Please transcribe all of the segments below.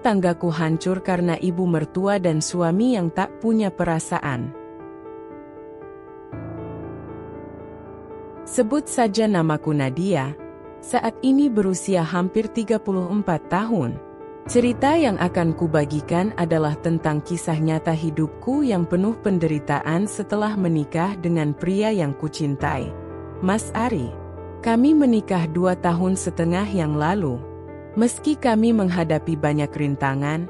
tanggaku hancur karena ibu mertua dan suami yang tak punya perasaan. Sebut saja namaku Nadia, saat ini berusia hampir 34 tahun. Cerita yang akan kubagikan adalah tentang kisah nyata hidupku yang penuh penderitaan setelah menikah dengan pria yang kucintai, Mas Ari. Kami menikah 2 tahun setengah yang lalu. Meski kami menghadapi banyak rintangan,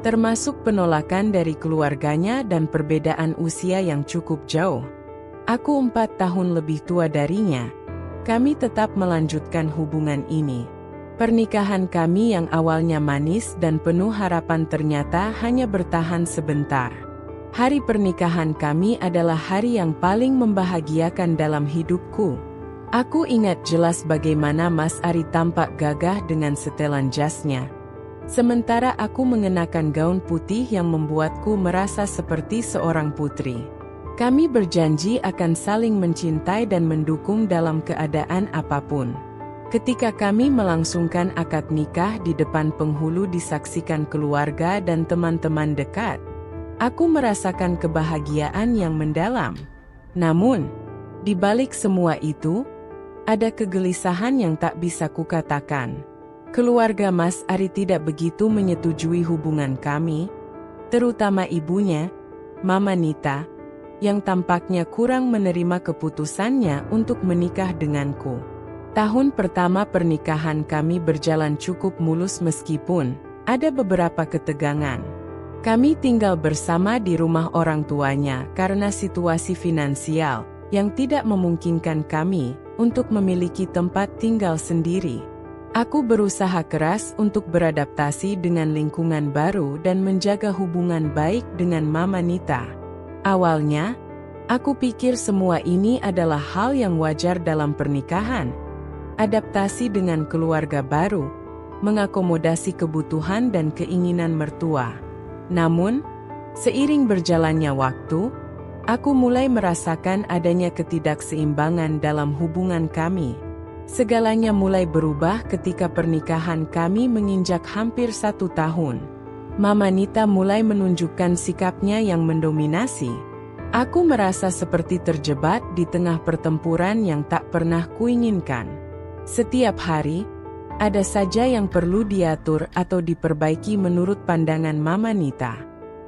termasuk penolakan dari keluarganya dan perbedaan usia yang cukup jauh. Aku 4 tahun lebih tua darinya. Kami tetap melanjutkan hubungan ini. Pernikahan kami yang awalnya manis dan penuh harapan ternyata hanya bertahan sebentar. Hari pernikahan kami adalah hari yang paling membahagiakan dalam hidupku. Aku ingat jelas bagaimana Mas Ari tampak gagah dengan setelan jasnya. Sementara aku mengenakan gaun putih yang membuatku merasa seperti seorang putri. Kami berjanji akan saling mencintai dan mendukung dalam keadaan apapun. Ketika kami melangsungkan akad nikah di depan penghulu disaksikan keluarga dan teman-teman dekat, aku merasakan kebahagiaan yang mendalam. Namun, di balik semua itu, ada kegelisahan yang tak bisa kukatakan. Keluarga Mas Ari tidak begitu menyetujui hubungan kami, terutama ibunya, Mama Nita, yang tampaknya kurang menerima keputusannya untuk menikah denganku. Tahun pertama pernikahan kami berjalan cukup mulus meskipun ada beberapa ketegangan. Kami tinggal bersama di rumah orang tuanya karena situasi finansial yang tidak memungkinkan kami untuk memiliki tempat tinggal sendiri. Aku berusaha keras untuk beradaptasi dengan lingkungan baru dan menjaga hubungan baik dengan Mama Nita. Awalnya, aku pikir semua ini adalah hal yang wajar dalam pernikahan. Adaptasi dengan keluarga baru, mengakomodasi kebutuhan dan keinginan mertua. Namun, seiring berjalannya waktu, aku mulai merasakan adanya ketidakseimbangan dalam hubungan kami. Segalanya mulai berubah ketika pernikahan kami menginjak hampir 1 tahun. Mama Nita mulai menunjukkan sikapnya yang mendominasi. Aku merasa seperti terjebak di tengah pertempuran yang tak pernah kuinginkan. Setiap hari, ada saja yang perlu diatur atau diperbaiki menurut pandangan Mama Nita.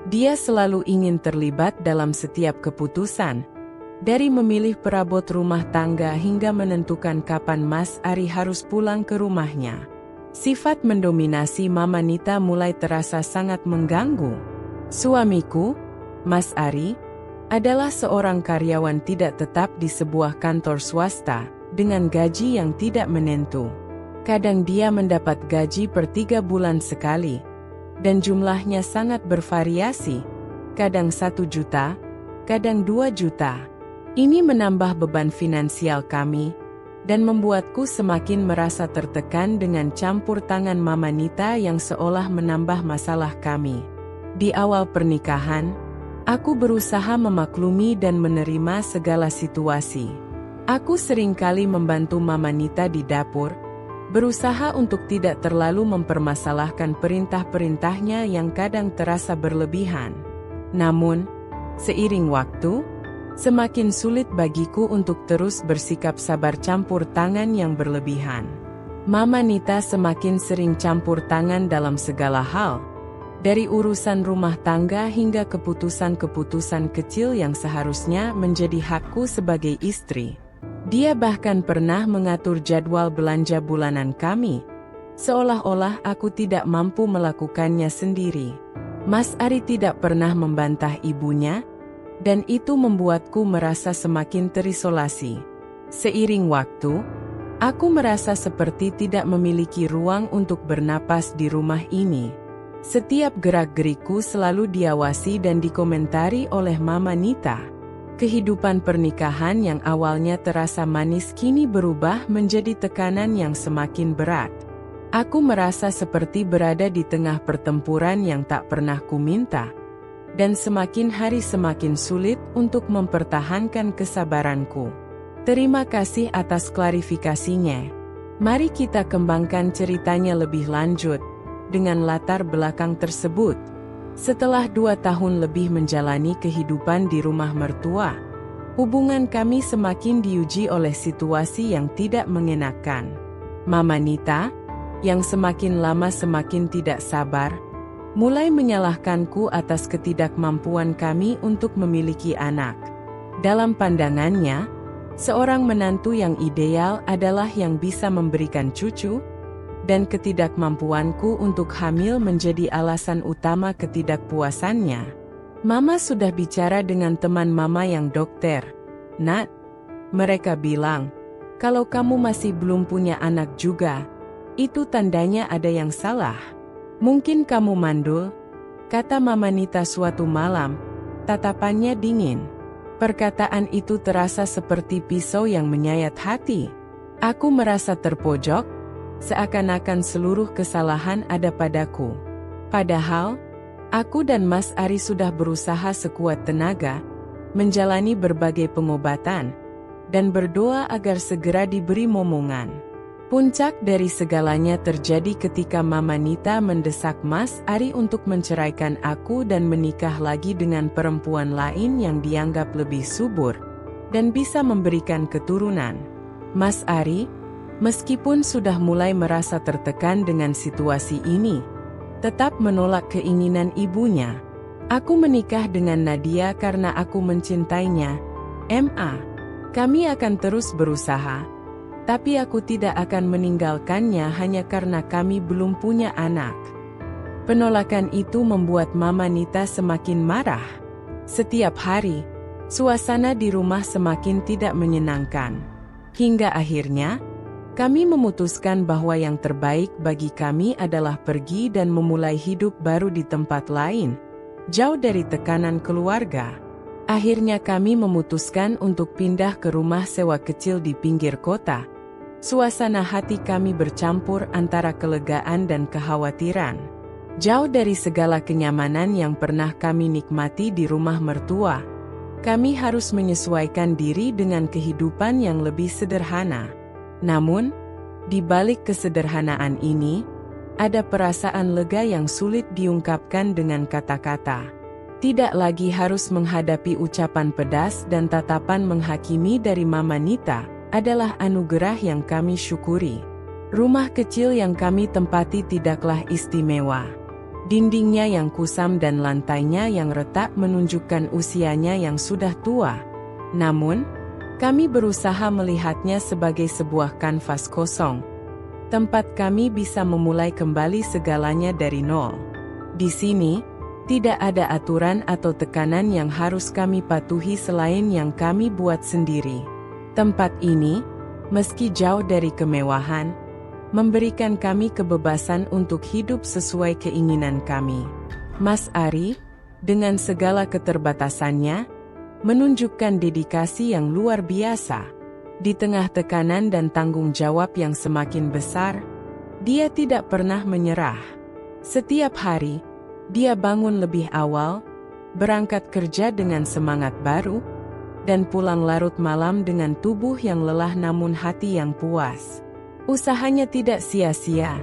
Dia selalu ingin terlibat dalam setiap keputusan, dari memilih perabot rumah tangga hingga menentukan kapan Mas Ari harus pulang ke rumahnya. Sifat mendominasi Mama Nita mulai terasa sangat mengganggu. Suamiku, Mas Ari, adalah seorang karyawan tidak tetap di sebuah kantor swasta, dengan gaji yang tidak menentu. Kadang dia mendapat gaji per 3 bulan sekali, dan jumlahnya sangat bervariasi, kadang 1 juta, kadang 2 juta. Ini menambah beban finansial kami, dan membuatku semakin merasa tertekan dengan campur tangan Mama Nita yang seolah menambah masalah kami. Di awal pernikahan, aku berusaha memaklumi dan menerima segala situasi. Aku seringkali membantu Mama Nita di dapur, berusaha untuk tidak terlalu mempermasalahkan perintah-perintahnya yang kadang terasa berlebihan. Namun, seiring waktu, semakin sulit bagiku untuk terus bersikap sabar campur tangan yang berlebihan. Mama Nita semakin sering campur tangan dalam segala hal, dari urusan rumah tangga hingga keputusan-keputusan kecil yang seharusnya menjadi hakku sebagai istri. Dia bahkan pernah mengatur jadwal belanja bulanan kami, seolah-olah aku tidak mampu melakukannya sendiri. Mas Ari tidak pernah membantah ibunya, dan itu membuatku merasa semakin terisolasi. Seiring waktu, aku merasa seperti tidak memiliki ruang untuk bernapas di rumah ini. Setiap gerak-gerikku selalu diawasi dan dikomentari oleh Mama Nita. Kehidupan pernikahan yang awalnya terasa manis kini berubah menjadi tekanan yang semakin berat. Aku merasa seperti berada di tengah pertempuran yang tak pernah kuminta, dan semakin hari semakin sulit untuk mempertahankan kesabaranku. Terima kasih atas klarifikasinya. Mari kita kembangkan ceritanya lebih lanjut. dengan latar belakang tersebut. Setelah 2 tahun lebih menjalani kehidupan di rumah mertua, hubungan kami semakin diuji oleh situasi yang tidak mengenakan. Mama Nita, yang semakin lama semakin tidak sabar, mulai menyalahkanku atas ketidakmampuan kami untuk memiliki anak. Dalam pandangannya, seorang menantu yang ideal adalah yang bisa memberikan cucu, dan ketidakmampuanku untuk hamil menjadi alasan utama ketidakpuasannya. Mama sudah bicara dengan teman mama yang dokter. Nat, mereka bilang, kalau kamu masih belum punya anak juga, itu tandanya ada yang salah. Mungkin kamu mandul, kata Mama Nita suatu malam, tatapannya dingin. Perkataan itu terasa seperti pisau yang menyayat hati. Aku merasa terpojok, seakan-akan seluruh kesalahan ada padaku. Padahal, aku dan Mas Ari sudah berusaha sekuat tenaga, menjalani berbagai pengobatan, dan berdoa agar segera diberi momongan. Puncak dari segalanya terjadi ketika Mama Nita mendesak Mas Ari untuk menceraikan aku dan menikah lagi dengan perempuan lain yang dianggap lebih subur dan bisa memberikan keturunan. Mas Ari, meskipun sudah mulai merasa tertekan dengan situasi ini, tetap menolak keinginan ibunya. Aku menikah dengan Nadia karena aku mencintainya. Kami akan terus berusaha, tapi aku tidak akan meninggalkannya hanya karena kami belum punya anak. Penolakan itu membuat Mama Nita semakin marah. Setiap hari, suasana di rumah semakin tidak menyenangkan. Hingga akhirnya, kami memutuskan bahwa yang terbaik bagi kami adalah pergi dan memulai hidup baru di tempat lain, jauh dari tekanan keluarga. Akhirnya kami memutuskan untuk pindah ke rumah sewa kecil di pinggir kota. Suasana hati kami bercampur antara kelegaan dan kekhawatiran. Jauh dari segala kenyamanan yang pernah kami nikmati di rumah mertua, kami harus menyesuaikan diri dengan kehidupan yang lebih sederhana. Namun, di balik kesederhanaan ini, ada perasaan lega yang sulit diungkapkan dengan kata-kata. Tidak lagi harus menghadapi ucapan pedas dan tatapan menghakimi dari Mama Nita, adalah anugerah yang kami syukuri. Rumah kecil yang kami tempati tidaklah istimewa. Dindingnya yang kusam dan lantainya yang retak menunjukkan usianya yang sudah tua. Namun, kami berusaha melihatnya sebagai sebuah kanvas kosong. Tempat kami bisa memulai kembali segalanya dari nol. Di sini, tidak ada aturan atau tekanan yang harus kami patuhi selain yang kami buat sendiri. Tempat ini, meski jauh dari kemewahan, memberikan kami kebebasan untuk hidup sesuai keinginan kami. Mas Ari, dengan segala keterbatasannya, menunjukkan dedikasi yang luar biasa. Di tengah tekanan dan tanggung jawab yang semakin besar, dia tidak pernah menyerah. Setiap hari, dia bangun lebih awal, berangkat kerja dengan semangat baru, dan pulang larut malam dengan tubuh yang lelah namun hati yang puas. Usahanya tidak sia-sia.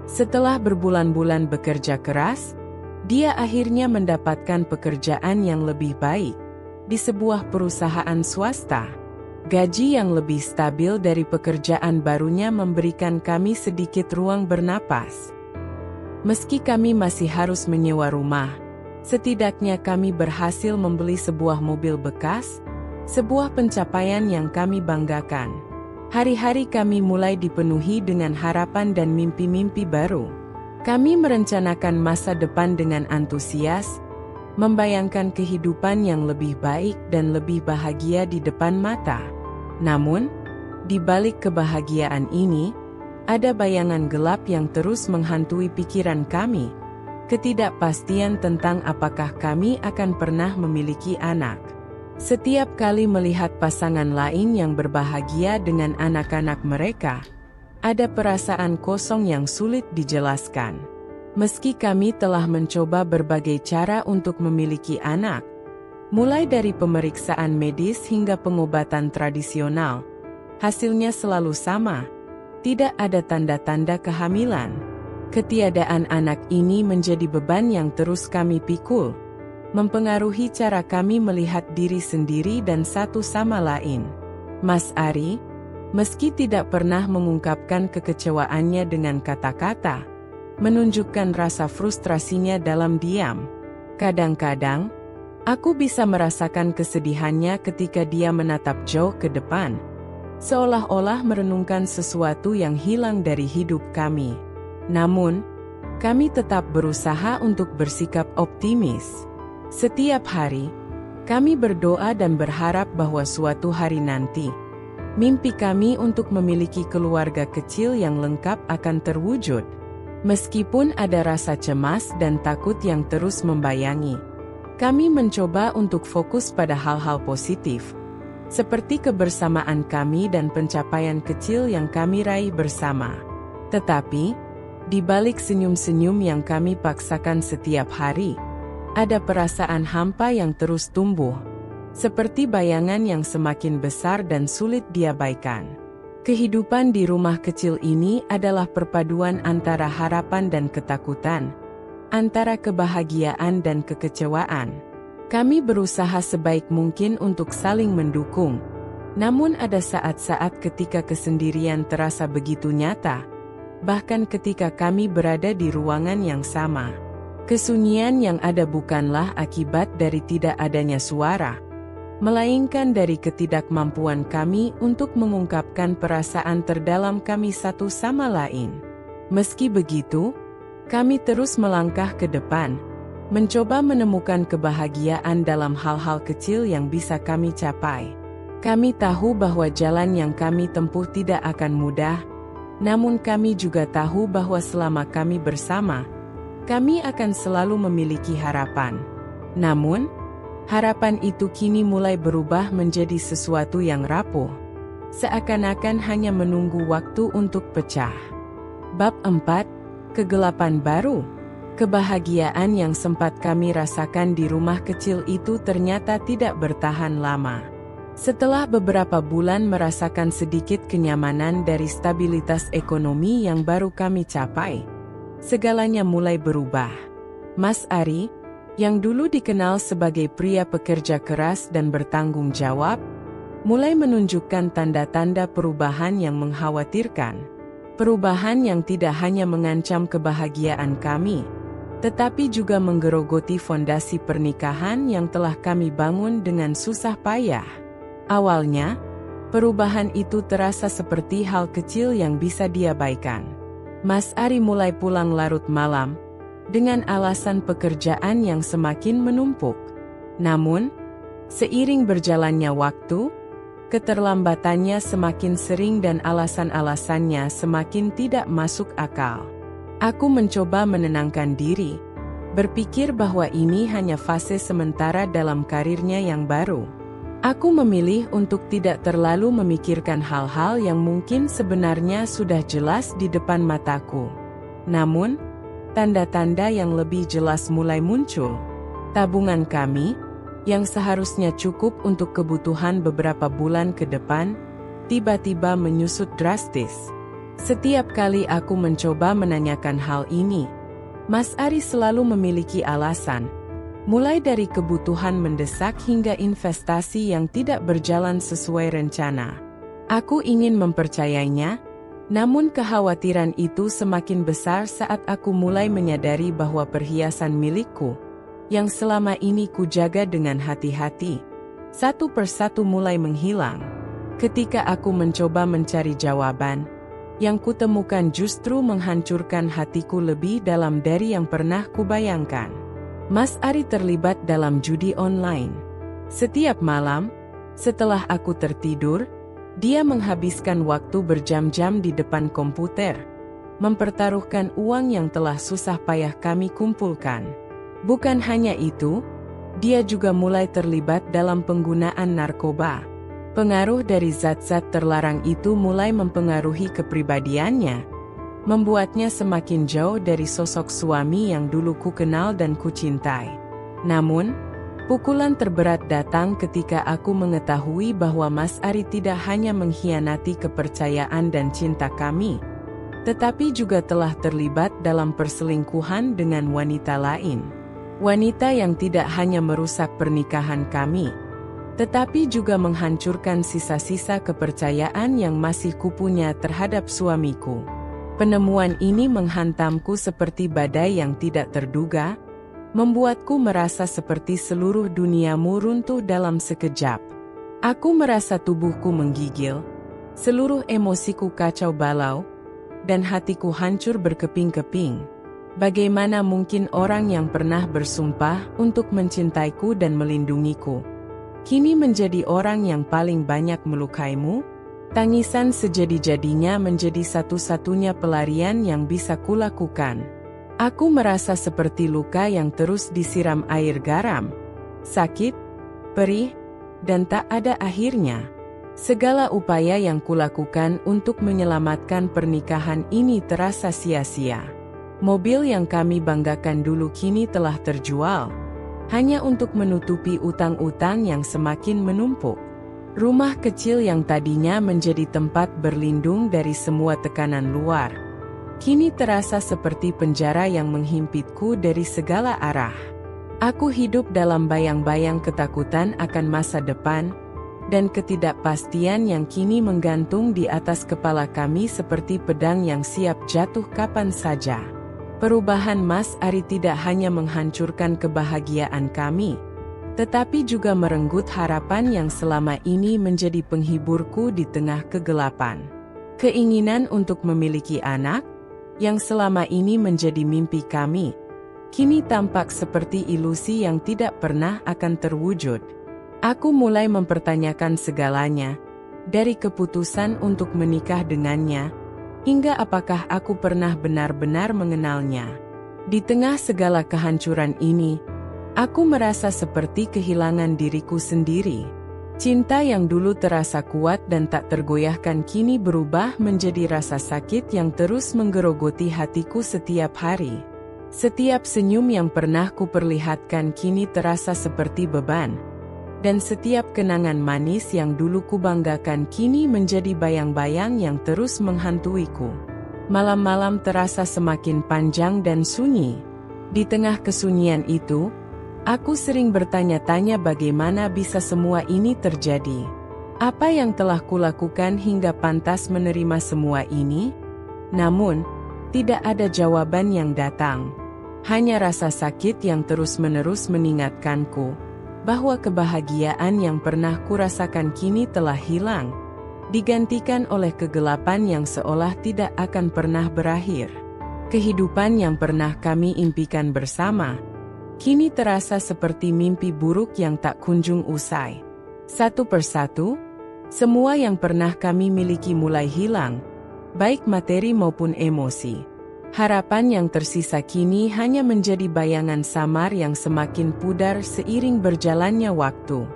Setelah berbulan-bulan bekerja keras, dia akhirnya mendapatkan pekerjaan yang lebih baik di sebuah perusahaan swasta. Gaji yang lebih stabil dari pekerjaan barunya memberikan kami sedikit ruang bernapas. Meski kami masih harus menyewa rumah, setidaknya kami berhasil membeli sebuah mobil bekas, sebuah pencapaian yang kami banggakan. Hari-hari kami mulai dipenuhi dengan harapan dan mimpi-mimpi baru. Kami merencanakan masa depan dengan antusias, membayangkan kehidupan yang lebih baik dan lebih bahagia di depan mata. Namun, di balik kebahagiaan ini, ada bayangan gelap yang terus menghantui pikiran kami. Ketidakpastian tentang apakah kami akan pernah memiliki anak. Setiap kali melihat pasangan lain yang berbahagia dengan anak-anak mereka, ada perasaan kosong yang sulit dijelaskan. Meski kami telah mencoba berbagai cara untuk memiliki anak, mulai dari pemeriksaan medis hingga pengobatan tradisional, hasilnya selalu sama. Tidak ada tanda-tanda kehamilan. Ketiadaan anak ini menjadi beban yang terus kami pikul, mempengaruhi cara kami melihat diri sendiri dan satu sama lain. Mas Ari, meski tidak pernah mengungkapkan kekecewaannya dengan kata-kata, menunjukkan rasa frustrasinya dalam diam. Kadang-kadang, aku bisa merasakan kesedihannya ketika dia menatap jauh ke depan, seolah-olah merenungkan sesuatu yang hilang dari hidup kami. Namun, kami tetap berusaha untuk bersikap optimis. Setiap hari, kami berdoa dan berharap bahwa suatu hari nanti, mimpi kami untuk memiliki keluarga kecil yang lengkap akan terwujud. Meskipun ada rasa cemas dan takut yang terus membayangi, kami mencoba untuk fokus pada hal-hal positif, seperti kebersamaan kami dan pencapaian kecil yang kami raih bersama. Tetapi, di balik senyum-senyum yang kami paksakan setiap hari, ada perasaan hampa yang terus tumbuh, seperti bayangan yang semakin besar dan sulit diabaikan. Kehidupan di rumah kecil ini adalah perpaduan antara harapan dan ketakutan, antara kebahagiaan dan kekecewaan. Kami berusaha sebaik mungkin untuk saling mendukung, namun ada saat-saat ketika kesendirian terasa begitu nyata, bahkan ketika kami berada di ruangan yang sama. Kesunyian yang ada bukanlah akibat dari tidak adanya suara, melainkan dari ketidakmampuan kami untuk mengungkapkan perasaan terdalam kami satu sama lain. Meski begitu, kami terus melangkah ke depan, mencoba menemukan kebahagiaan dalam hal-hal kecil yang bisa kami capai. Kami tahu bahwa jalan yang kami tempuh tidak akan mudah, namun kami juga tahu bahwa selama kami bersama, kami akan selalu memiliki harapan. Namun, harapan itu kini mulai berubah menjadi sesuatu yang rapuh, seakan-akan hanya menunggu waktu untuk pecah. Bab 4. Kegelapan baru. Kebahagiaan yang sempat kami rasakan di rumah kecil itu ternyata tidak bertahan lama. Setelah beberapa bulan merasakan sedikit kenyamanan dari stabilitas ekonomi yang baru kami capai, segalanya mulai berubah. Mas Ari, yang dulu dikenal sebagai pria pekerja keras dan bertanggung jawab, mulai menunjukkan tanda-tanda perubahan yang mengkhawatirkan. Perubahan yang tidak hanya mengancam kebahagiaan kami, tetapi juga menggerogoti fondasi pernikahan yang telah kami bangun dengan susah payah. Awalnya, perubahan itu terasa seperti hal kecil yang bisa diabaikan. Mas Ari mulai pulang larut malam, dengan alasan pekerjaan yang semakin menumpuk. Namun, seiring berjalannya waktu, keterlambatannya semakin sering dan alasan-alasannya semakin tidak masuk akal. Aku mencoba menenangkan diri, berpikir bahwa ini hanya fase sementara dalam karirnya yang baru. Aku memilih untuk tidak terlalu memikirkan hal-hal yang mungkin sebenarnya sudah jelas di depan mataku. Namun, tanda-tanda yang lebih jelas mulai muncul. Tabungan kami, yang seharusnya cukup untuk kebutuhan beberapa bulan ke depan, tiba-tiba menyusut drastis. Setiap kali aku mencoba menanyakan hal ini, Mas Ari selalu memiliki alasan. Mulai dari kebutuhan mendesak hingga investasi yang tidak berjalan sesuai rencana. Aku ingin mempercayainya, namun kekhawatiran itu semakin besar saat aku mulai menyadari bahwa perhiasan milikku, yang selama ini kujaga dengan hati-hati, satu persatu mulai menghilang. Ketika aku mencoba mencari jawaban, yang kutemukan justru menghancurkan hatiku lebih dalam dari yang pernah kubayangkan. Mas Ari terlibat dalam judi online. Setiap malam, setelah aku tertidur, dia menghabiskan waktu berjam-jam di depan komputer, mempertaruhkan uang yang telah susah payah kami kumpulkan. Bukan hanya itu, dia juga mulai terlibat dalam penggunaan narkoba. Pengaruh dari zat-zat terlarang itu mulai mempengaruhi kepribadiannya, membuatnya semakin jauh dari sosok suami yang dulu ku kenal dan ku cintai. Namun, pukulan terberat datang ketika aku mengetahui bahwa Mas Ari tidak hanya mengkhianati kepercayaan dan cinta kami, tetapi juga telah terlibat dalam perselingkuhan dengan wanita lain. Wanita yang tidak hanya merusak pernikahan kami, tetapi juga menghancurkan sisa-sisa kepercayaan yang masih kupunya terhadap suamiku. Penemuan ini menghantamku seperti badai yang tidak terduga, membuatku merasa seperti seluruh duniamu runtuh dalam sekejap. Aku merasa tubuhku menggigil, seluruh emosiku kacau balau, dan hatiku hancur berkeping-keping. Bagaimana mungkin orang yang pernah bersumpah untuk mencintaiku dan melindungiku, kini menjadi orang yang paling banyak melukaimu? Tangisan sejadi-jadinya menjadi satu-satunya pelarian yang bisa kulakukan. Aku merasa seperti luka yang terus disiram air garam. Sakit, perih, dan tak ada akhirnya. Segala upaya yang kulakukan untuk menyelamatkan pernikahan ini terasa sia-sia. Mobil yang kami banggakan dulu kini telah terjual, hanya untuk menutupi utang-utang yang semakin menumpuk. Rumah kecil yang tadinya menjadi tempat berlindung dari semua tekanan luar, kini terasa seperti penjara yang menghimpitku dari segala arah. Aku hidup dalam bayang-bayang ketakutan akan masa depan, dan ketidakpastian yang kini menggantung di atas kepala kami seperti pedang yang siap jatuh kapan saja. Perubahan Mas Ari tidak hanya menghancurkan kebahagiaan kami, tetapi juga merenggut harapan yang selama ini menjadi penghiburku di tengah kegelapan. Keinginan untuk memiliki anak, yang selama ini menjadi mimpi kami, kini tampak seperti ilusi yang tidak pernah akan terwujud. Aku mulai mempertanyakan segalanya, dari keputusan untuk menikah dengannya, hingga apakah aku pernah benar-benar mengenalnya. Di tengah segala kehancuran ini, aku merasa seperti kehilangan diriku sendiri. Cinta yang dulu terasa kuat dan tak tergoyahkan kini berubah menjadi rasa sakit yang terus menggerogoti hatiku setiap hari. Setiap senyum yang pernah kuperlihatkan kini terasa seperti beban. Dan setiap kenangan manis yang dulu kubanggakan kini menjadi bayang-bayang yang terus menghantuiku. Malam-malam terasa semakin panjang dan sunyi. Di tengah kesunyian itu, aku sering bertanya-tanya bagaimana bisa semua ini terjadi. Apa yang telah kulakukan hingga pantas menerima semua ini? Namun, tidak ada jawaban yang datang. Hanya rasa sakit yang terus-menerus mengingatkanku bahwa kebahagiaan yang pernah kurasakan kini telah hilang, digantikan oleh kegelapan yang seolah tidak akan pernah berakhir. Kehidupan yang pernah kami impikan bersama, kini terasa seperti mimpi buruk yang tak kunjung usai. Satu persatu, semua yang pernah kami miliki mulai hilang, baik materi maupun emosi. Harapan yang tersisa kini hanya menjadi bayangan samar yang semakin pudar seiring berjalannya waktu.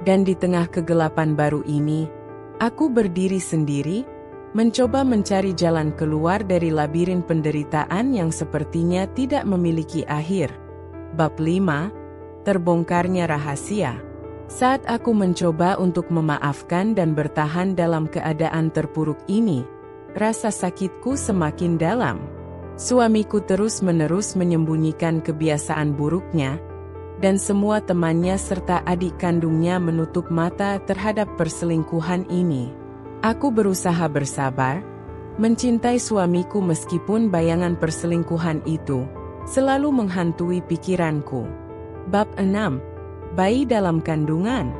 Dan di tengah kegelapan baru ini, aku berdiri sendiri, mencoba mencari jalan keluar dari labirin penderitaan yang sepertinya tidak memiliki akhir. Bab 5. Terbongkarnya rahasia. Saat aku mencoba untuk memaafkan dan bertahan dalam keadaan terpuruk ini, rasa sakitku semakin dalam. Suamiku terus-menerus menyembunyikan kebiasaan buruknya, dan semua temannya serta adik kandungnya menutup mata terhadap perselingkuhan ini. Aku berusaha bersabar, mencintai suamiku meskipun bayangan perselingkuhan itu selalu menghantui pikiranku. Bab 6. Bayi dalam kandungan.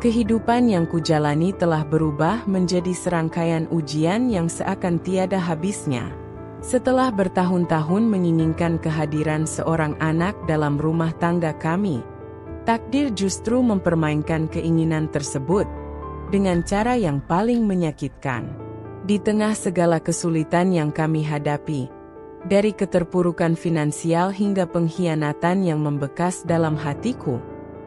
Kehidupan yang kujalani telah berubah menjadi serangkaian ujian yang seakan tiada habisnya. Setelah bertahun-tahun menginginkan kehadiran seorang anak dalam rumah tangga kami, takdir justru mempermainkan keinginan tersebut dengan cara yang paling menyakitkan. Di tengah segala kesulitan yang kami hadapi, dari keterpurukan finansial hingga pengkhianatan yang membekas dalam hatiku,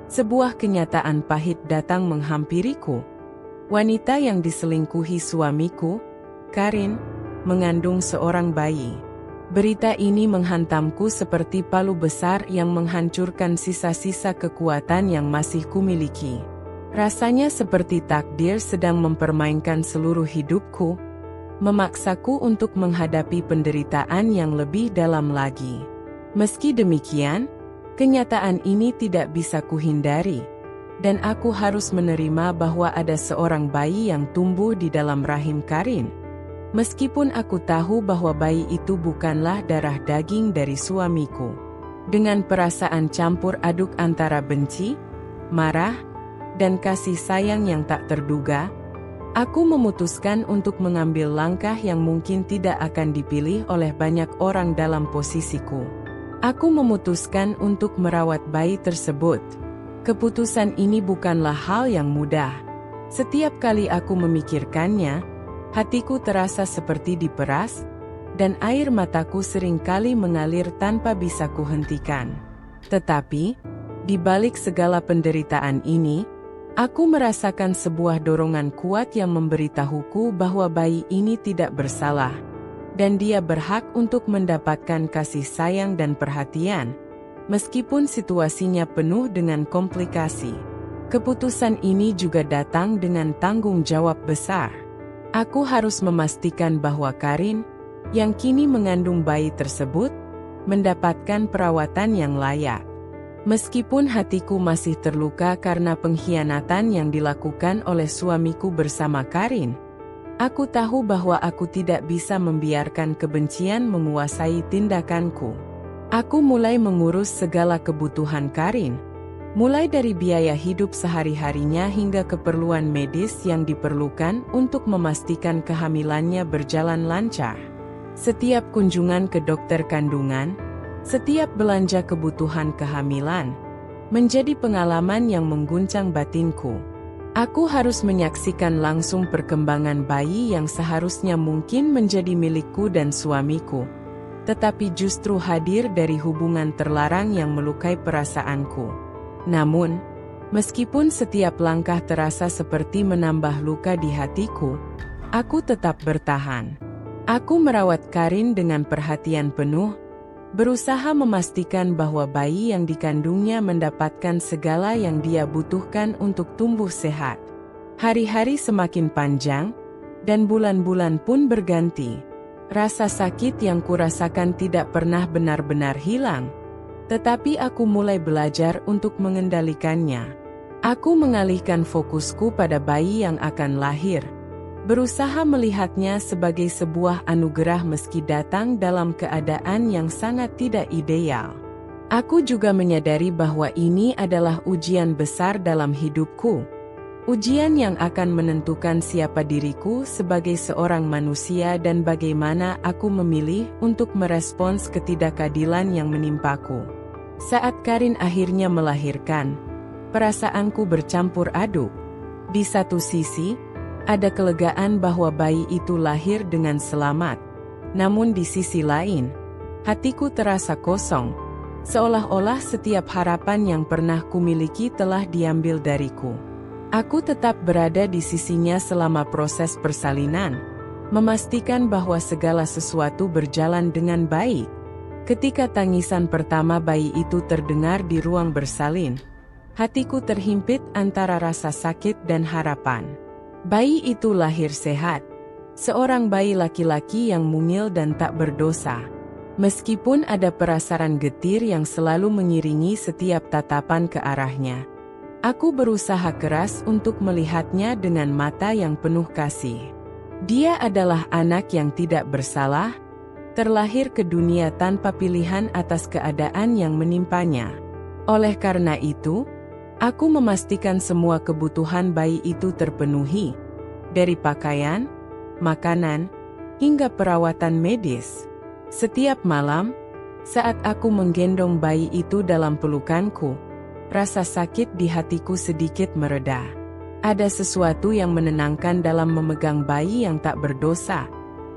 sebuah kenyataan pahit datang menghampiriku. Wanita yang diselingkuhi suamiku, Karin, mengandung seorang bayi. Berita ini menghantamku seperti palu besar yang menghancurkan sisa-sisa kekuatan yang masih kumiliki. Rasanya seperti takdir sedang mempermainkan seluruh hidupku, memaksaku untuk menghadapi penderitaan yang lebih dalam lagi. Meski demikian, kenyataan ini tidak bisa kuhindari, dan aku harus menerima bahwa ada seorang bayi yang tumbuh di dalam rahim Karin. Meskipun aku tahu bahwa bayi itu bukanlah darah daging dari suamiku. Dengan perasaan campur aduk antara benci, marah, dan kasih sayang yang tak terduga, aku memutuskan untuk mengambil langkah yang mungkin tidak akan dipilih oleh banyak orang dalam posisiku. Aku memutuskan untuk merawat bayi tersebut. Keputusan ini bukanlah hal yang mudah. Setiap kali aku memikirkannya, hatiku terasa seperti diperas, dan air mataku seringkali mengalir tanpa bisa kuhentikan. Tetapi, di balik segala penderitaan ini, aku merasakan sebuah dorongan kuat yang memberitahuku bahwa bayi ini tidak bersalah, dan dia berhak untuk mendapatkan kasih sayang dan perhatian, meskipun situasinya penuh dengan komplikasi. Keputusan ini juga datang dengan tanggung jawab besar. Aku harus memastikan bahwa Karin, yang kini mengandung bayi tersebut, mendapatkan perawatan yang layak. Meskipun hatiku masih terluka karena pengkhianatan yang dilakukan oleh suamiku bersama Karin, aku tahu bahwa aku tidak bisa membiarkan kebencian menguasai tindakanku. Aku mulai mengurus segala kebutuhan Karin, mulai dari biaya hidup sehari-harinya hingga keperluan medis yang diperlukan untuk memastikan kehamilannya berjalan lancar. Setiap kunjungan ke dokter kandungan, setiap belanja kebutuhan kehamilan, menjadi pengalaman yang mengguncang batinku. Aku harus menyaksikan langsung perkembangan bayi yang seharusnya mungkin menjadi milikku dan suamiku, tetapi justru hadir dari hubungan terlarang yang melukai perasaanku. Namun, meskipun setiap langkah terasa seperti menambah luka di hatiku, aku tetap bertahan. Aku merawat Karin dengan perhatian penuh, berusaha memastikan bahwa bayi yang dikandungnya mendapatkan segala yang dia butuhkan untuk tumbuh sehat. Hari-hari semakin panjang, dan bulan-bulan pun berganti. Rasa sakit yang kurasakan tidak pernah benar-benar hilang, tetapi aku mulai belajar untuk mengendalikannya. Aku mengalihkan fokusku pada bayi yang akan lahir, berusaha melihatnya sebagai sebuah anugerah meski datang dalam keadaan yang sangat tidak ideal. Aku juga menyadari bahwa ini adalah ujian besar dalam hidupku. Ujian yang akan menentukan siapa diriku sebagai seorang manusia dan bagaimana aku memilih untuk merespons ketidakadilan yang menimpaku. Saat Karin akhirnya melahirkan, perasaanku bercampur aduk. Di satu sisi, ada kelegaan bahwa bayi itu lahir dengan selamat. Namun di sisi lain, hatiku terasa kosong, seolah-olah setiap harapan yang pernah kumiliki telah diambil dariku. Aku tetap berada di sisinya selama proses persalinan, memastikan bahwa segala sesuatu berjalan dengan baik. Ketika tangisan pertama bayi itu terdengar di ruang bersalin, hatiku terhimpit antara rasa sakit dan harapan. Bayi itu lahir sehat, seorang bayi laki-laki yang mungil dan tak berdosa. Meskipun ada perasaran getir yang selalu mengiringi setiap tatapan ke arahnya, aku berusaha keras untuk melihatnya dengan mata yang penuh kasih. Dia adalah anak yang tidak bersalah, terlahir ke dunia tanpa pilihan atas keadaan yang menimpanya. Oleh karena itu, aku memastikan semua kebutuhan bayi itu terpenuhi, dari pakaian, makanan, hingga perawatan medis. Setiap malam, saat aku menggendong bayi itu dalam pelukanku, rasa sakit di hatiku sedikit mereda. Ada sesuatu yang menenangkan dalam memegang bayi yang tak berdosa,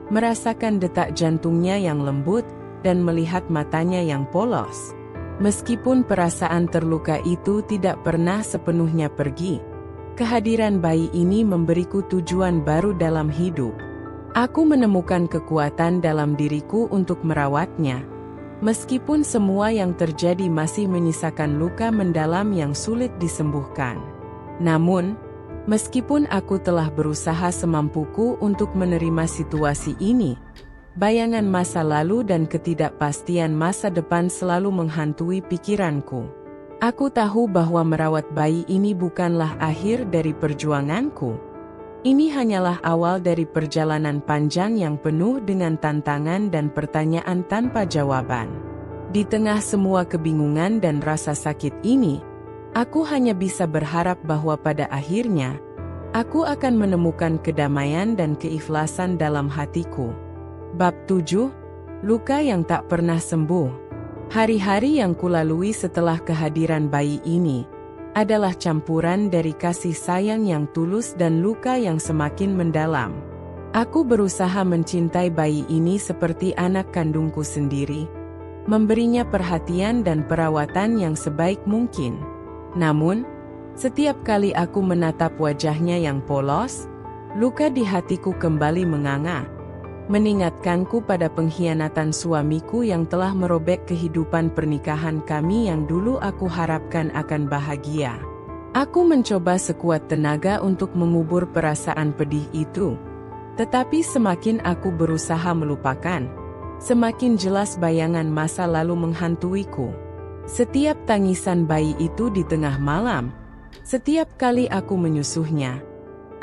merasakan detak jantungnya yang lembut, dan melihat matanya yang polos. Meskipun perasaan terluka itu tidak pernah sepenuhnya pergi, kehadiran bayi ini memberiku tujuan baru dalam hidup. Aku menemukan kekuatan dalam diriku untuk merawatnya, meskipun semua yang terjadi masih menyisakan luka mendalam yang sulit disembuhkan. Namun, Meskipun aku telah berusaha semampuku untuk menerima situasi ini, bayangan masa lalu dan ketidakpastian masa depan selalu menghantui pikiranku. Aku tahu bahwa merawat bayi ini bukanlah akhir dari perjuanganku. Ini hanyalah awal dari perjalanan panjang yang penuh dengan tantangan dan pertanyaan tanpa jawaban. Di tengah semua kebingungan dan rasa sakit ini, aku hanya bisa berharap bahwa pada akhirnya, aku akan menemukan kedamaian dan keikhlasan dalam hatiku. Bab 7. Luka yang tak pernah sembuh. Hari-hari yang kulalui setelah kehadiran bayi ini adalah campuran dari kasih sayang yang tulus dan luka yang semakin mendalam. Aku berusaha mencintai bayi ini seperti anak kandungku sendiri, memberinya perhatian dan perawatan yang sebaik mungkin. Namun, setiap kali aku menatap wajahnya yang polos, luka di hatiku kembali menganga, mengingatkanku pada pengkhianatan suamiku yang telah merobek kehidupan pernikahan kami yang dulu aku harapkan akan bahagia. Aku mencoba sekuat tenaga untuk mengubur perasaan pedih itu, tetapi semakin aku berusaha melupakan, semakin jelas bayangan masa lalu menghantuiku. Setiap tangisan bayi itu di tengah malam, setiap kali aku menyusuhnya,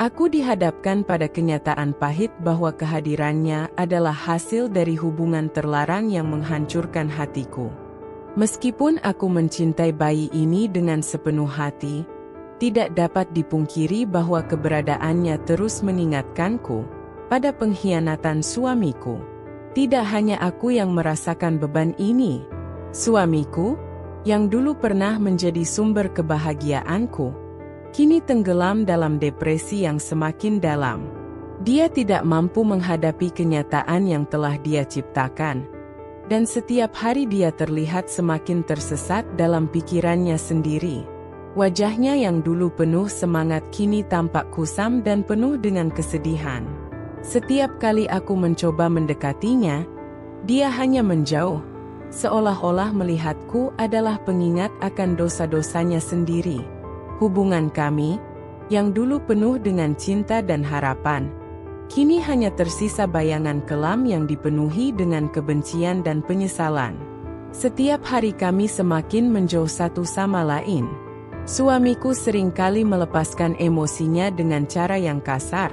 aku dihadapkan pada kenyataan pahit bahwa kehadirannya adalah hasil dari hubungan terlarang yang menghancurkan hatiku. Meskipun aku mencintai bayi ini dengan sepenuh hati, tidak dapat dipungkiri bahwa keberadaannya terus mengingatkanku pada pengkhianatan suamiku. Tidak hanya aku yang merasakan beban ini. Suamiku, yang dulu pernah menjadi sumber kebahagiaanku, kini tenggelam dalam depresi yang semakin dalam. Dia tidak mampu menghadapi kenyataan yang telah dia ciptakan, dan setiap hari dia terlihat semakin tersesat dalam pikirannya sendiri. Wajahnya yang dulu penuh semangat kini tampak kusam dan penuh dengan kesedihan. Setiap kali aku mencoba mendekatinya, dia hanya menjauh, seolah-olah melihatku adalah pengingat akan dosa-dosanya sendiri. Hubungan kami, yang dulu penuh dengan cinta dan harapan, kini hanya tersisa bayangan kelam yang dipenuhi dengan kebencian dan penyesalan. Setiap hari kami semakin menjauh satu sama lain. Suamiku seringkali melepaskan emosinya dengan cara yang kasar,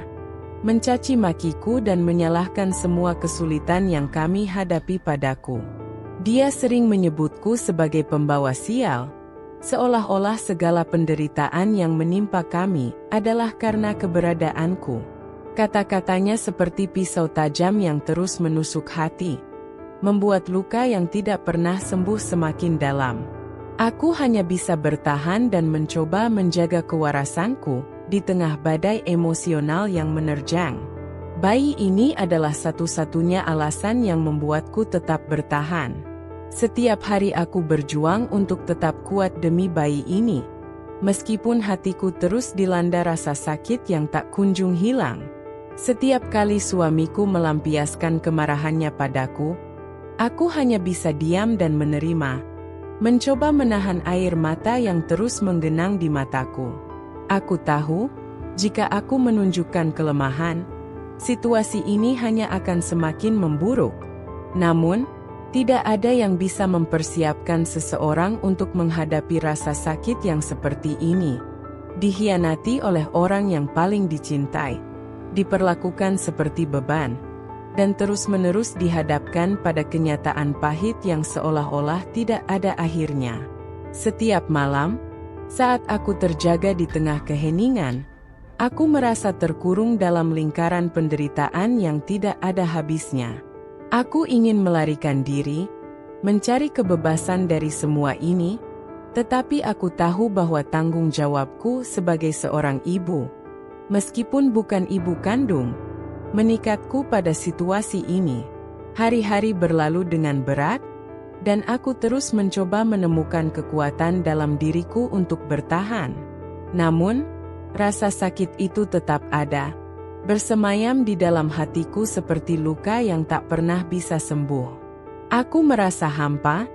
mencaci makiku dan menyalahkan semua kesulitan yang kami hadapi padaku. Dia sering menyebutku sebagai pembawa sial, seolah-olah segala penderitaan yang menimpa kami adalah karena keberadaanku. Kata-katanya seperti pisau tajam yang terus menusuk hati, membuat luka yang tidak pernah sembuh semakin dalam. Aku hanya bisa bertahan dan mencoba menjaga kewarasanku di tengah badai emosional yang menerjang. Bayi ini adalah satu-satunya alasan yang membuatku tetap bertahan. Setiap hari aku berjuang untuk tetap kuat demi bayi ini, meskipun hatiku terus dilanda rasa sakit yang tak kunjung hilang. Setiap kali suamiku melampiaskan kemarahannya padaku, aku hanya bisa diam dan menerima, mencoba menahan air mata yang terus menggenang di mataku. Aku tahu, jika aku menunjukkan kelemahan, situasi ini hanya akan semakin memburuk. Namun, tidak ada yang bisa mempersiapkan seseorang untuk menghadapi rasa sakit yang seperti ini. Dikhianati oleh orang yang paling dicintai, diperlakukan seperti beban, dan terus-menerus dihadapkan pada kenyataan pahit yang seolah-olah tidak ada akhirnya. Setiap malam, saat aku terjaga di tengah keheningan, aku merasa terkurung dalam lingkaran penderitaan yang tidak ada habisnya. Aku ingin melarikan diri, mencari kebebasan dari semua ini, tetapi aku tahu bahwa tanggung jawabku sebagai seorang ibu, meskipun bukan ibu kandung, menikatku pada situasi ini. Hari-hari berlalu dengan berat, dan aku terus mencoba menemukan kekuatan dalam diriku untuk bertahan. Namun, rasa sakit itu tetap ada, bersemayam di dalam hatiku seperti luka yang tak pernah bisa sembuh. Aku merasa hampa,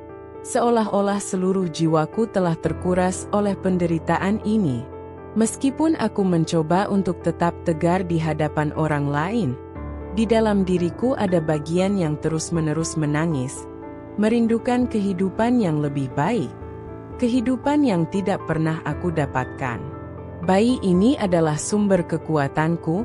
seolah-olah seluruh jiwaku telah terkuras oleh penderitaan ini. Meskipun aku mencoba untuk tetap tegar di hadapan orang lain, di dalam diriku ada bagian yang terus-menerus menangis, merindukan kehidupan yang lebih baik, kehidupan yang tidak pernah aku dapatkan. Bayi ini adalah sumber kekuatanku,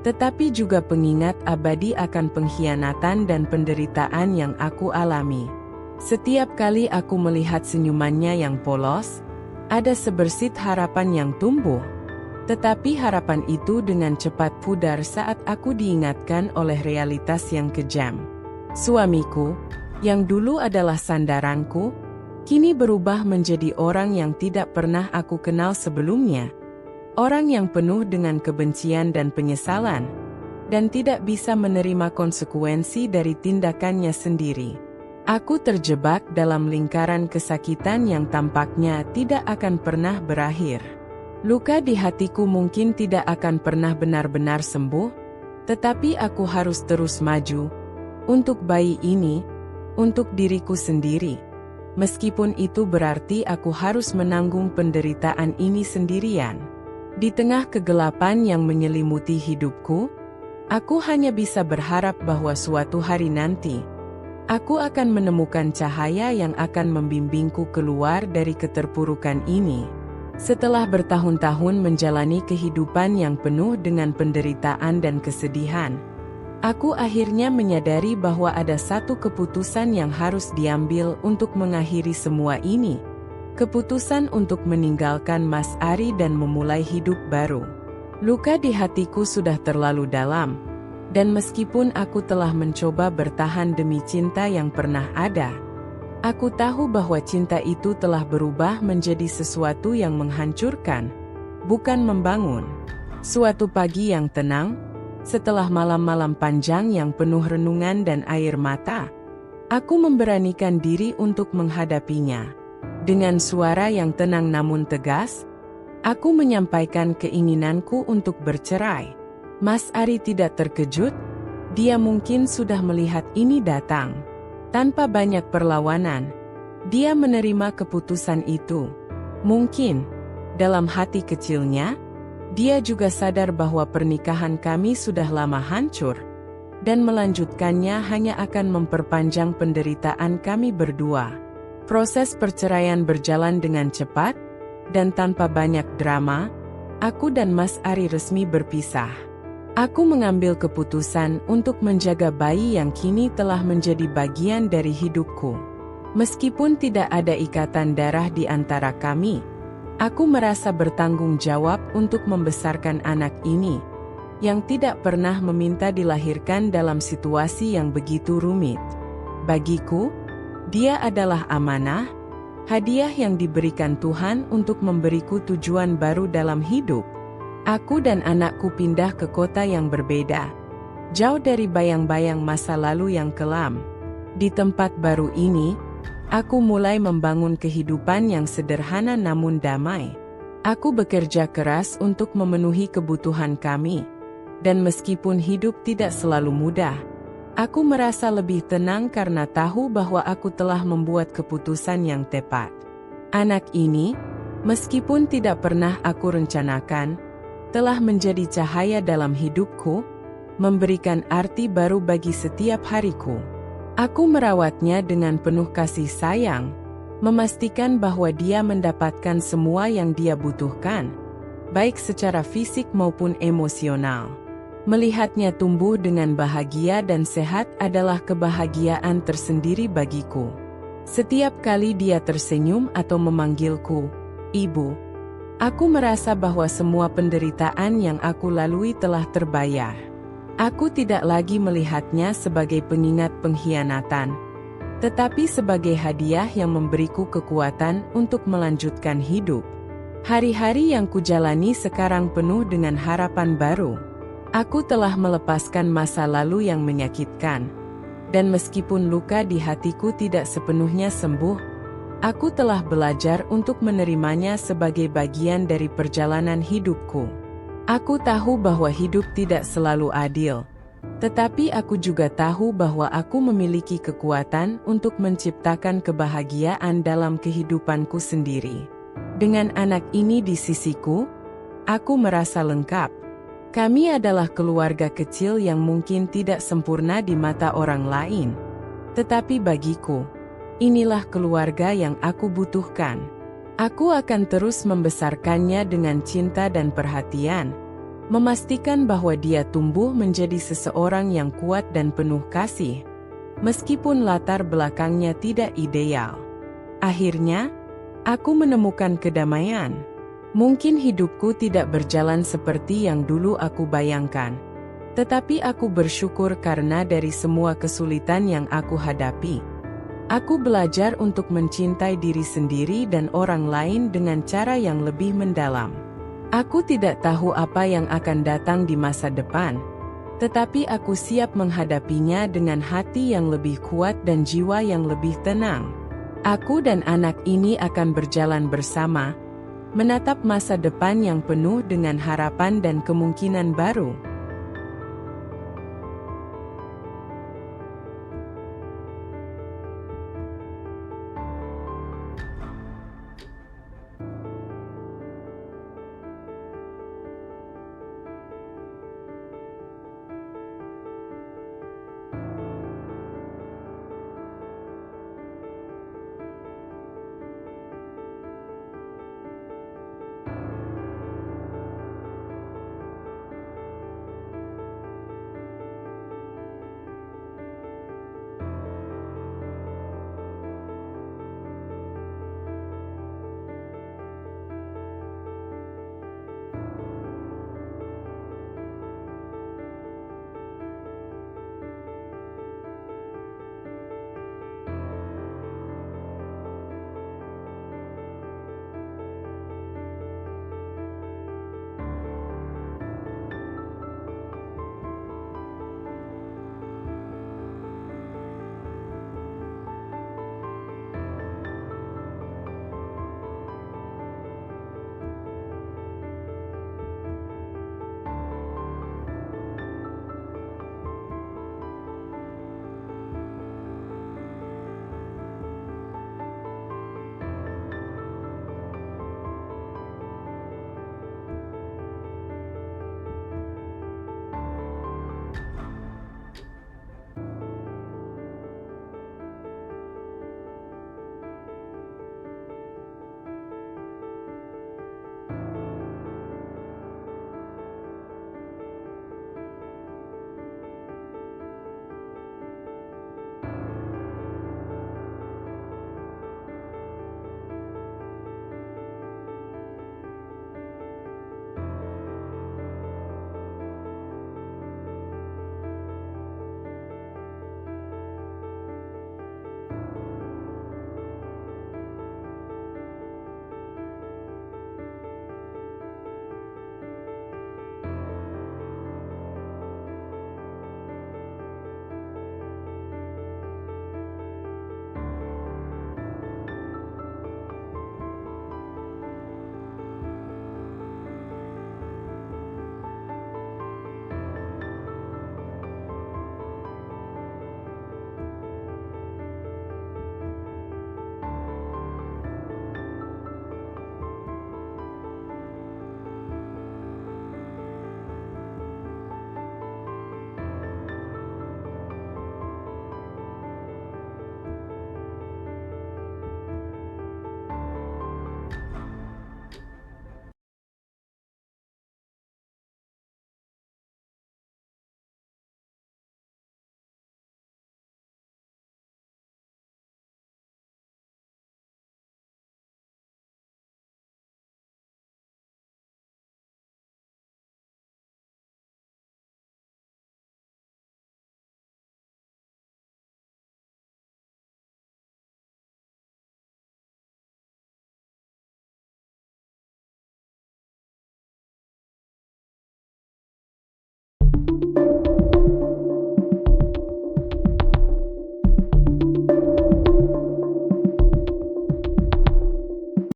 tetapi juga pengingat abadi akan pengkhianatan dan penderitaan yang aku alami. Setiap kali aku melihat senyumannya yang polos, ada sebersit harapan yang tumbuh. Tetapi harapan itu dengan cepat pudar saat aku diingatkan oleh realitas yang kejam. Suamiku, yang dulu adalah sandaranku, kini berubah menjadi orang yang tidak pernah aku kenal sebelumnya. Orang yang penuh dengan kebencian dan penyesalan, dan tidak bisa menerima konsekuensi dari tindakannya sendiri. Aku terjebak dalam lingkaran kesakitan yang tampaknya tidak akan pernah berakhir. Luka di hatiku mungkin tidak akan pernah benar-benar sembuh, tetapi aku harus terus maju. Untuk bayi ini, untuk diriku sendiri. Meskipun itu berarti aku harus menanggung penderitaan ini sendirian. Di tengah kegelapan yang menyelimuti hidupku, aku hanya bisa berharap bahwa suatu hari nanti, aku akan menemukan cahaya yang akan membimbingku keluar dari keterpurukan ini. Setelah bertahun-tahun menjalani kehidupan yang penuh dengan penderitaan dan kesedihan, aku akhirnya menyadari bahwa ada satu keputusan yang harus diambil untuk mengakhiri semua ini. Keputusan untuk meninggalkan Mas Ari dan memulai hidup baru. Luka di hatiku sudah terlalu dalam. Dan meskipun aku telah mencoba bertahan demi cinta yang pernah ada, aku tahu bahwa cinta itu telah berubah menjadi sesuatu yang menghancurkan, bukan membangun. Suatu pagi yang tenang, setelah malam-malam panjang yang penuh renungan dan air mata, aku memberanikan diri untuk menghadapinya. Dengan suara yang tenang namun tegas, aku menyampaikan keinginanku untuk bercerai. Mas Ari tidak terkejut, dia mungkin sudah melihat ini datang. Tanpa banyak perlawanan, dia menerima keputusan itu. Mungkin, dalam hati kecilnya, dia juga sadar bahwa pernikahan kami sudah lama hancur, dan melanjutkannya hanya akan memperpanjang penderitaan kami berdua. Proses perceraian berjalan dengan cepat, dan tanpa banyak drama, aku dan Mas Ari resmi berpisah. Aku mengambil keputusan untuk menjaga bayi yang kini telah menjadi bagian dari hidupku. Meskipun tidak ada ikatan darah di antara kami, aku merasa bertanggung jawab untuk membesarkan anak ini, yang tidak pernah meminta dilahirkan dalam situasi yang begitu rumit. Bagiku, dia adalah amanah, hadiah yang diberikan Tuhan untuk memberiku tujuan baru dalam hidup. Aku dan anakku pindah ke kota yang berbeda, jauh dari bayang-bayang masa lalu yang kelam. Di tempat baru ini, aku mulai membangun kehidupan yang sederhana namun damai. Aku bekerja keras untuk memenuhi kebutuhan kami, dan meskipun hidup tidak selalu mudah, aku merasa lebih tenang karena tahu bahwa aku telah membuat keputusan yang tepat. Anak ini, meskipun tidak pernah aku rencanakan, telah menjadi cahaya dalam hidupku, memberikan arti baru bagi setiap hariku. Aku merawatnya dengan penuh kasih sayang, memastikan bahwa dia mendapatkan semua yang dia butuhkan, baik secara fisik maupun emosional. Melihatnya tumbuh dengan bahagia dan sehat adalah kebahagiaan tersendiri bagiku. Setiap kali dia tersenyum atau memanggilku, "Ibu," aku merasa bahwa semua penderitaan yang aku lalui telah terbayar. Aku tidak lagi melihatnya sebagai pengingat pengkhianatan, tetapi sebagai hadiah yang memberiku kekuatan untuk melanjutkan hidup. Hari-hari yang kujalani sekarang penuh dengan harapan baru. Aku telah melepaskan masa lalu yang menyakitkan, dan meskipun luka di hatiku tidak sepenuhnya sembuh, aku telah belajar untuk menerimanya sebagai bagian dari perjalanan hidupku. Aku tahu bahwa hidup tidak selalu adil, tetapi aku juga tahu bahwa aku memiliki kekuatan untuk menciptakan kebahagiaan dalam kehidupanku sendiri. Dengan anak ini di sisiku, Aku merasa lengkap. Kami adalah keluarga kecil yang mungkin tidak sempurna di mata orang lain. Tetapi bagiku, inilah keluarga yang aku butuhkan. Aku akan terus membesarkannya dengan cinta dan perhatian, memastikan bahwa dia tumbuh menjadi seseorang yang kuat dan penuh kasih, meskipun latar belakangnya tidak ideal. Akhirnya, aku menemukan kedamaian. Mungkin hidupku tidak berjalan seperti yang dulu aku bayangkan, tetapi aku bersyukur karena dari semua kesulitan yang aku hadapi, aku belajar untuk mencintai diri sendiri dan orang lain dengan cara yang lebih mendalam. Aku tidak tahu apa yang akan datang di masa depan, tetapi aku siap menghadapinya dengan hati yang lebih kuat dan jiwa yang lebih tenang. Aku dan anak ini akan berjalan bersama, menatap masa depan yang penuh dengan harapan dan kemungkinan baru.